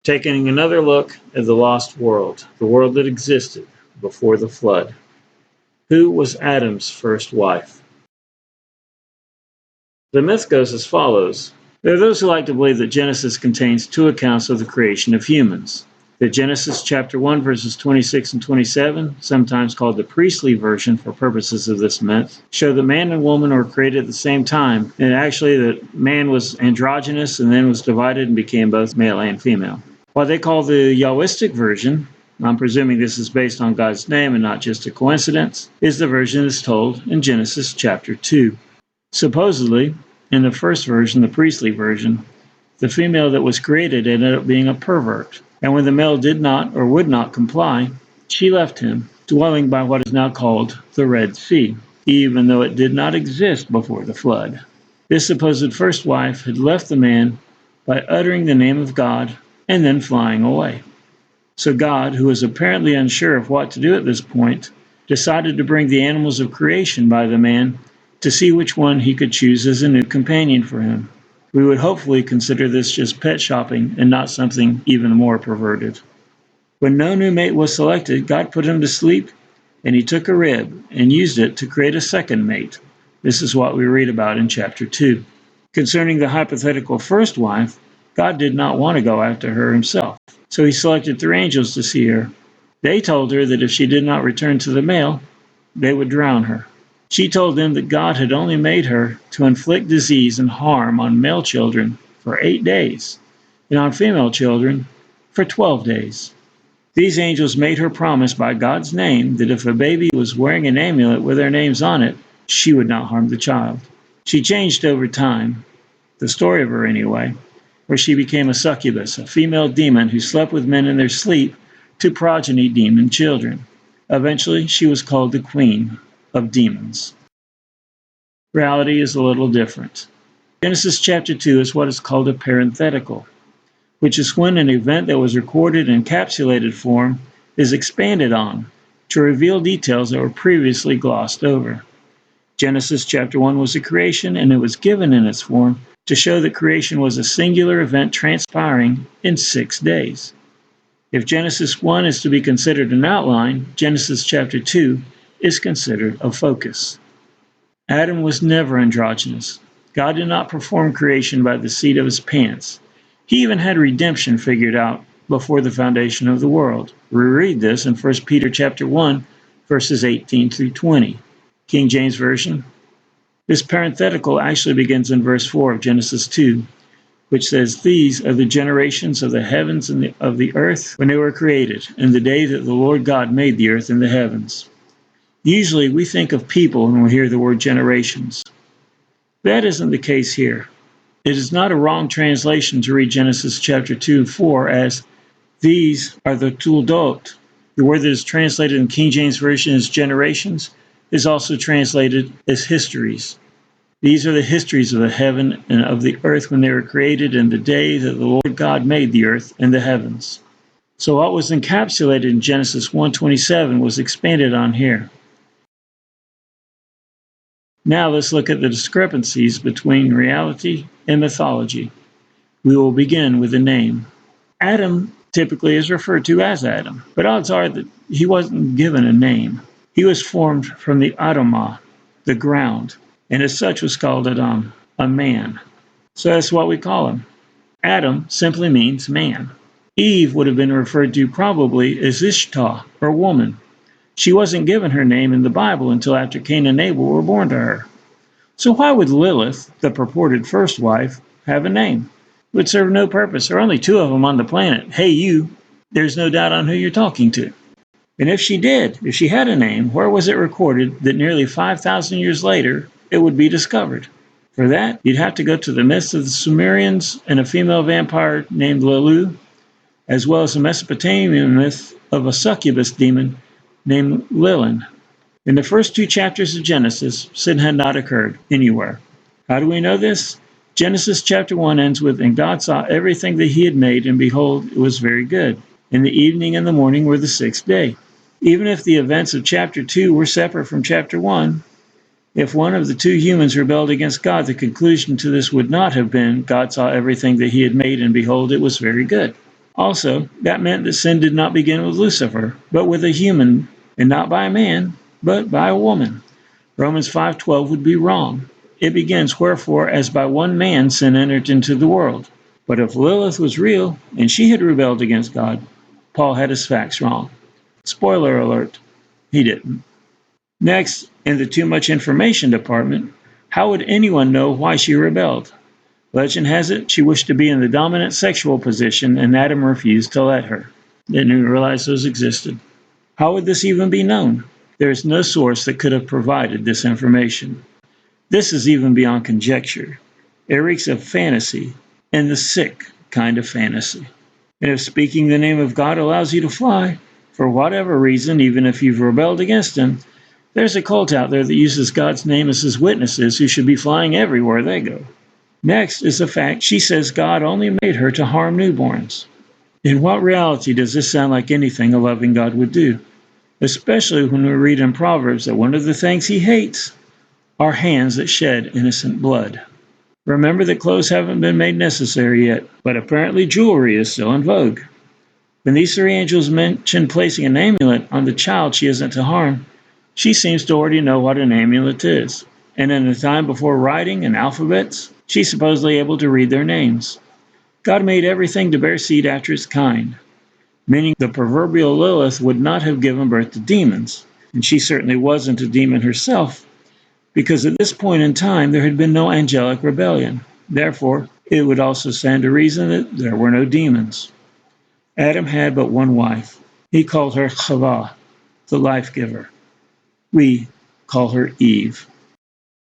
Taking another look at the lost world, the world that existed before the flood. Who was Adam's first wife? The myth goes as follows. There are those who like to believe that Genesis contains two accounts of the creation of humans. That Genesis chapter 1 verses 26 and 27, sometimes called the priestly version for purposes of this myth, show that man and woman were created at the same time, and actually that man was androgynous and then was divided and became both male and female. What they call the Yahwistic version, I'm presuming this is based on God's name and not just a coincidence, is the version that's told in Genesis chapter 2. Supposedly, in the first version, the priestly version, the female that was created ended up being a pervert, and when the male did not or would not comply, she left him, dwelling by what is now called the Red Sea, even though it did not exist before the flood. This supposed first wife had left the man by uttering the name of God and then flying away. So God, who was apparently unsure of what to do at this point, decided to bring the animals of creation by the man to see which one he could choose as a new companion for him. We would hopefully consider this just pet shopping and not something even more perverted. When no new mate was selected, God put him to sleep, and he took a rib and used it to create a second mate. This is what we read about in chapter 2. Concerning the hypothetical first wife, God did not want to go after her himself, so he selected 3 angels to see her. They told her that if she did not return to the male, they would drown her. She told them that God had only made her to inflict disease and harm on male children for 8 days, and on female children for 12 days. These angels made her promise by God's name that if a baby was wearing an amulet with their names on it, she would not harm the child. She changed over time, the story of her anyway, where she became a succubus, a female demon who slept with men in their sleep to progeny demon children. Eventually, she was called the Queen of Demons. Reality is a little different. Genesis chapter 2 is what is called a parenthetical, which is when an event that was recorded in encapsulated form is expanded on to reveal details that were previously glossed over. Genesis chapter 1 was a creation, and it was given in its form to show that creation was a singular event transpiring in 6 days. If Genesis 1 is to be considered an outline, Genesis chapter 2 is considered a focus. Adam was never androgynous. God did not perform creation by the seat of his pants. He even had redemption figured out before the foundation of the world. We read this in 1 Peter chapter 1, verses 18 through 20. King James Version. This parenthetical actually begins in verse 4 of Genesis 2, which says, "These are the generations of the heavens and of the earth when they were created, in the day that the Lord God made the earth and the heavens." Usually we think of people when we hear the word generations. That isn't the case here. It is not a wrong translation to read Genesis chapter 2 and 4 as, "These are the Tuldot." The word that is translated in King James Version as generations is also translated as histories. These are the histories of the heaven and of the earth when they were created in the day that the Lord God made the earth and the heavens. So what was encapsulated in Genesis 1:27 was expanded on here. Now let's look at the discrepancies between reality and mythology. We will begin with the name. Adam typically is referred to as Adam, but odds are that he wasn't given a name. He was formed from the Adamah, the ground, and as such was called Adam, a man. So that's what we call him. Adam simply means man. Eve would have been referred to probably as Ishtar, or woman. She wasn't given her name in the Bible until after Cain and Abel were born to her. So why would Lilith, the purported first wife, have a name? It would serve no purpose. There are only 2 of them on the planet. Hey, you, there's no doubt on who you're talking to. And if she had a name, where was it recorded that nearly 5,000 years later it would be discovered? For that, you'd have to go to the myths of the Sumerians and a female vampire named Lulu, as well as the Mesopotamian myth of a succubus demon named Lilin. In the first 2 chapters of Genesis, sin had not occurred anywhere. How do we know this? Genesis chapter 1 ends with, "And God saw everything that he had made, and behold, it was very good. And the evening and the morning were the 6th day." Even if the events of chapter 2 were separate from chapter 1, if one of the 2 humans rebelled against God, the conclusion to this would not have been, "God saw everything that he had made, and behold, it was very good." Also, that meant that sin did not begin with Lucifer, but with a human, and not by a man, but by a woman. Romans 5:12 would be wrong. It begins, wherefore, as by one man sin entered into the world. But if Lilith was real, and she had rebelled against God, Paul had his facts wrong. Spoiler alert, he didn't. Next, in the too much information department, how would anyone know why she rebelled? Legend has it she wished to be in the dominant sexual position and Adam refused to let her. Didn't even realize those existed. How would this even be known? There is no source that could have provided this information. This is even beyond conjecture. It reeks of fantasy, and the sick kind of fantasy. And if speaking the name of God allows you to fly, for whatever reason, even if you've rebelled against him, there's a cult out there that uses God's name as his witnesses who should be flying everywhere they go. Next is the fact she says God only made her to harm newborns. In what reality does this sound like anything a loving God would do? Especially when we read in Proverbs that one of the things he hates are hands that shed innocent blood. Remember that clothes haven't been made necessary yet, but apparently jewelry is still in vogue. When these three angels mention placing an amulet on the child she isn't to harm, she seems to already know what an amulet is. And in the time before writing and alphabets, she's supposedly able to read their names. God made everything to bear seed after its kind, meaning the proverbial Lilith would not have given birth to demons, and she certainly wasn't a demon herself, because at this point in time there had been no angelic rebellion. Therefore, it would also stand to reason that there were no demons. Adam had but one wife. He called her Chava, the life giver. We call her Eve.